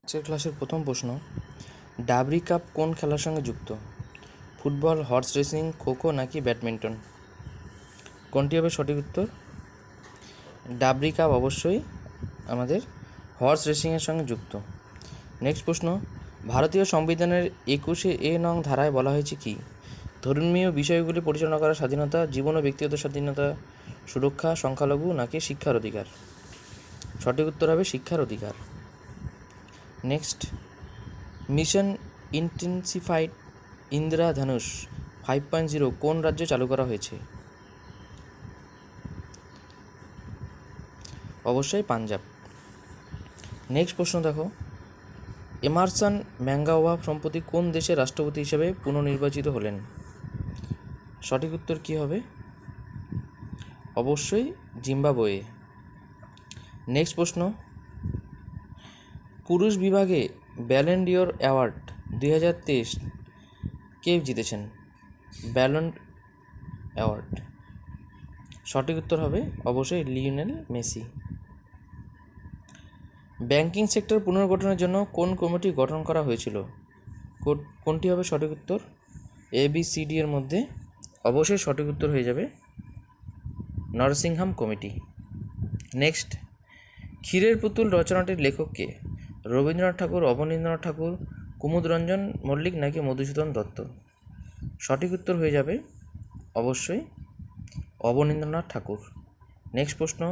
আজকের ক্লাসের প্রথম প্রশ্ন, ডাবরি কাপ কোন খেলার সঙ্গে যুক্ত? ফুটবল, হর্স রেসিং, খোখো নাকি ব্যাডমিন্টন? কোনটি হবে সঠিক উত্তর? ডাবরি কাপ অবশ্যই আমাদের হর্স রেসিংয়ের সঙ্গে যুক্ত। নেক্সট প্রশ্ন, ভারতীয় সংবিধানের 21A নং ধারায় বলা হয়েছে কি? ধর্মীয় বিষয়গুলি পরিচালনা করার স্বাধীনতা, জীবন ও ব্যক্তিগত স্বাধীনতা সুরক্ষা, সংখ্যালঘু নাকি শিক্ষার অধিকার? সঠিক উত্তর হবে শিক্ষার অধিকার। নেক্সট, মিশন ইন্টেন্সিফাইড ইন্দ্রধনুষ 5.0 কোন রাজ্যে চালু করা হয়েছে? অবশ্যই পাঞ্জাব। নেক্সট প্রশ্ন দেখো, এমারসন ম্যাঙ্গাওয়া সম্প্রতি কোন দেশের রাষ্ট্রপতি হিসেবে পুনর্নির্বাচিত হলেন? সঠিক উত্তর কী হবে? অবশ্যই জিম্বাবুয়ে। নেক্সট প্রশ্ন, পুরুষ বিভাগে ব্যালন ডিওর অ্যাওয়ার্ড 2023 কে জিতেছেন? ব্যালন অ্যাওয়ার্ড সঠিক উত্তর হবে অবশ্যই লিওনেল মেসি। ব্যাংকিং সেক্টর পুনর্গঠনের জন্য কোন কমিটি গঠন করা হয়েছিল? কোনটি হবে সঠিক উত্তর? ABCD এর মধ্যে অবশ্যই সঠিক উত্তর হয়ে যাবে নরসিংহাম কমিটি। নেক্সট, ক্ষীরের পুতুল রচনাটির লেখক কে? রবীন্দ্রনাথ ঠাকুর, অবনীন্দ্রনাথ ঠাকুর, কুমুদরঞ্জন মল্লিক নাকি মধুসূদন দত্ত? সঠিক উত্তর হয়ে যাবে অবশ্যই অবনীন্দ্রনাথ ঠাকুর। নেক্সট প্রশ্ন,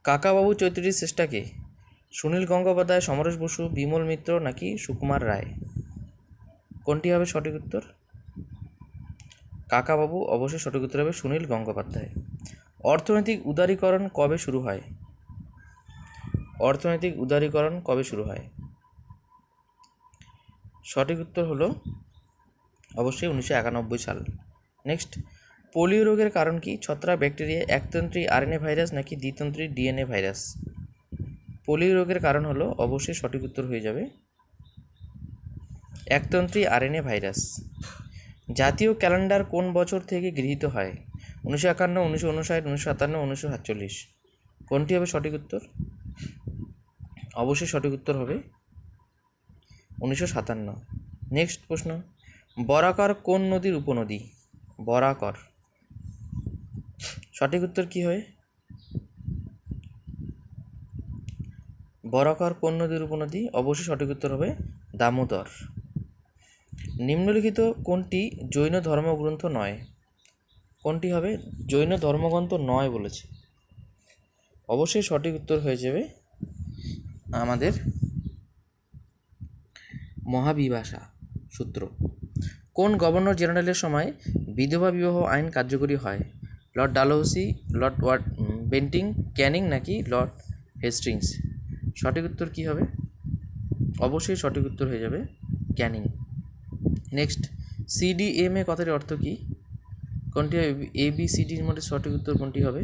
কাকাবাবু চৌধুরীর শ্রেষ্ঠা কে? সুনীল গঙ্গোপাধ্যায়, সমরেশ বসু, বিমল মিত্র নাকি সুকুমার রায়? কোনটি হবে সঠিক উত্তর? কাকাবাবু অবশ্যই সঠিক উত্তর হবে সুনীল গঙ্গোপাধ্যায়। অর্থনৈতিক উদারীকরণ কবে শুরু হয়? অর্থনৈতিক উদারীকরণ কবে শুরু হয়? সঠিক উত্তর হলো অবশ্যই 1991 সাল। নেক্সট, পোলিও রোগের কারণ কি? ছত্রাক, ব্যাকটেরিয়া, একতন্ত্রী RNA ভাইরাস নাকি দ্বিতন্ত্রী DNA ভাইরাস? পোলিও রোগের কারণ হলো অবশ্যই সঠিক উত্তর হয়ে যাবে একতন্ত্রী RNA ভাইরাস। জাতীয় ক্যালেন্ডার কোন বছর থেকে গৃহীত হয়? 1951, 1959, 1957, 1947? কোনটি হবে সঠিক উত্তর? অবশ্যই সঠিক উত্তর হবে 1957। নেক্সট প্রশ্ন, বরাকর কোন নদীর উপনদী? বরাকর সঠিক উত্তর কী হয়? বরাকর কোন নদীর উপনদী? অবশ্যই সঠিক উত্তর হবে দামোদর। নিম্নলিখিত কোনটি জৈন ধর্মগ্রন্থ নয়? কোনটি হবে জৈন ধর্মগ্রন্থ নয় বলেছে? অবশ্যই সঠিক উত্তর হয়ে যাবে আমাদের মহাবিভাষা সূত্র। কোন গভর্নর জেনারেলের সময় বিধবা বিবাহ আইন কার্যকরী হয়? Lord Dalhousie, Lord Bentinck, Canning নাকি লর্ড হেস্টিংস? সঠিক উত্তর কী হবে? অবশ্যই সঠিক উত্তর হয়ে যাবে ক্যানিং। নেক্সট, CDMA কথাটির অর্থ কী? কোনটি ABCDর মধ্যে সঠিক উত্তর কোনটি হবে?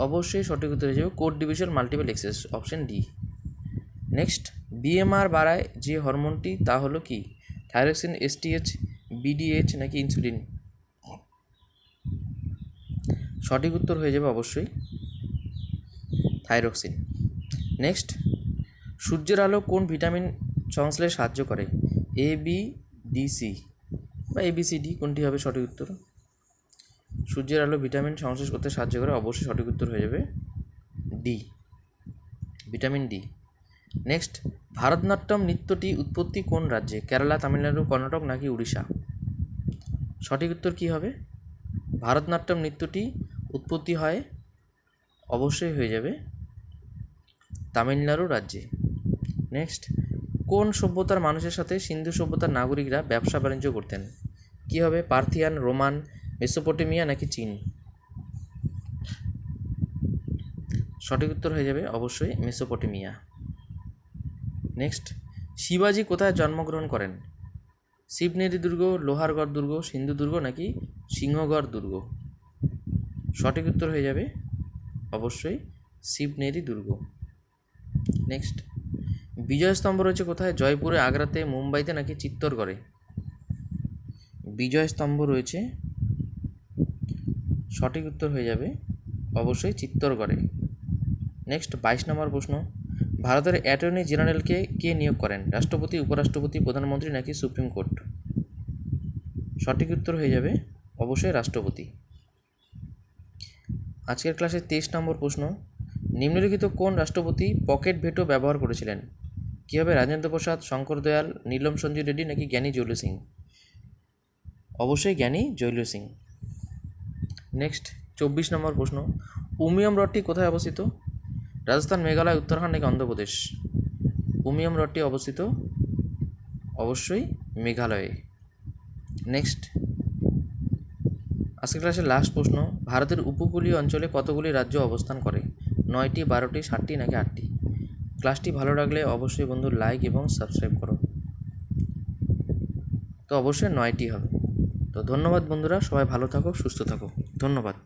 অবশ্যই সঠিক উত্তর হয়ে যাবে code division multiple access, option D. Next, BMR বাড়ায় যে হরমোনটি তা হলো কি? থাইরক্সিন, STH, BDH নাকি ইনসুলিন? সঠিক উত্তর হয়ে যাবে অবশ্যই থাইরক্সিন। নেক্সট, সূর্যের আলো কোন ভিটামিন সংশ্লেষে সাহায্য করে? ABDC বা ABCD কোনটি হবে সঠিক উত্তর? সূর্যের আলো ভিটামিন সংশ্লেষ করতে সাহায্য করে, অবশ্যই সঠিক উত্তর হয়ে যাবে D, vitamin D. Next, Bharatanatyam নৃত্যটি উৎপত্তি কোন রাজ্যে? কেরালা, তামিলনাড়ু, কর্ণাটক নাকি উড়িষ্যা? সঠিক উত্তর কী হবে? ভারতনাট্যম নৃত্যটি উৎপত্তি হয় অবশ্যই হয়ে যাবে তামিলনাড়ু রাজ্যে। নেক্সট, কোন সভ্যতার মানুষের সাথে সিন্ধু সভ্যতার নাগরিকরা ব্যবসা বাণিজ্য করতেন? কী হবে? পার্থিয়ান, রোমান, মেসোপটেমিয়া নাকি চীন? সঠিক উত্তর হয়ে যাবে অবশ্যই মেসোপটেমিয়া। নেক্সট, শিবাজি কোথায় জন্মগ্রহণ করেন? শিবনেরি দুর্গ, লোহারগড় দুর্গ, সিন্ধু দুর্গ নাকি সিংহগড় দুর্গ? সঠিক উত্তর হয়ে যাবে অবশ্যই শিবনেরি দুর্গ। নেক্সট, বিজয়স্তম্ভ রয়েছে কোথায়? জয়পুরে, আগ্রাতে, মুম্বাইতে নাকি চিত্তরগড়ে? বিজয়স্তম্ভ রয়েছে সঠিক উত্তর হয়ে যাবে অবশ্যই চিত্তরগড়ে। নেক্সট 22 নম্বর প্রশ্ন, ভারতের অ্যাটর্নি জেনারেলকে কে নিয়োগ করেন? রাষ্ট্রপতি, উপরাষ্ট্রপতি, প্রধানমন্ত্রী নাকি সুপ্রিম কোর্ট? সঠিক উত্তর হয়ে যাবে অবশ্যই রাষ্ট্রপতি। আজকের ক্লাসে 23 নম্বর প্রশ্ন, নিম্নলিখিত কোন রাষ্ট্রপতি পকেট ভেটো ব্যবহার করেছিলেন? কী হবে, রাজেন্দ্র প্রসাদ, শঙ্কর দয়াল, নীলম সঞ্জীব রেড্ডি নাকি জ্ঞানী জৈল সিং? অবশ্যই জ্ঞানী জৈল সিং। নেক্সট 24 নম্বর প্রশ্ন, উমিয়াম হ্রদটি কোথায় অবস্থিত? রাজস্থান, মেঘালয়, উত্তরাখণ্ড নাকি অন্ধ্রপ্রদেশ? উমিয়াম হ্রদটি অবস্থিত অবশ্যই মেঘালয়ে। নেক্সট আজকের ক্লাসের লাস্ট প্রশ্ন, ভারতের উপকূলীয় অঞ্চলে কতগুলি রাজ্য অবস্থান করে? 9টি, 12টি, 7টি নাকি 8টি? ক্লাসটি ভালো লাগলে অবশ্যই বন্ধু লাইক এবং সাবস্ক্রাইব করো। তো অবশ্যই 9টি হবে। তো ধন্যবাদ বন্ধুরা, সবাই ভালো থাকো, সুস্থ থাকো, ধন্যবাদ।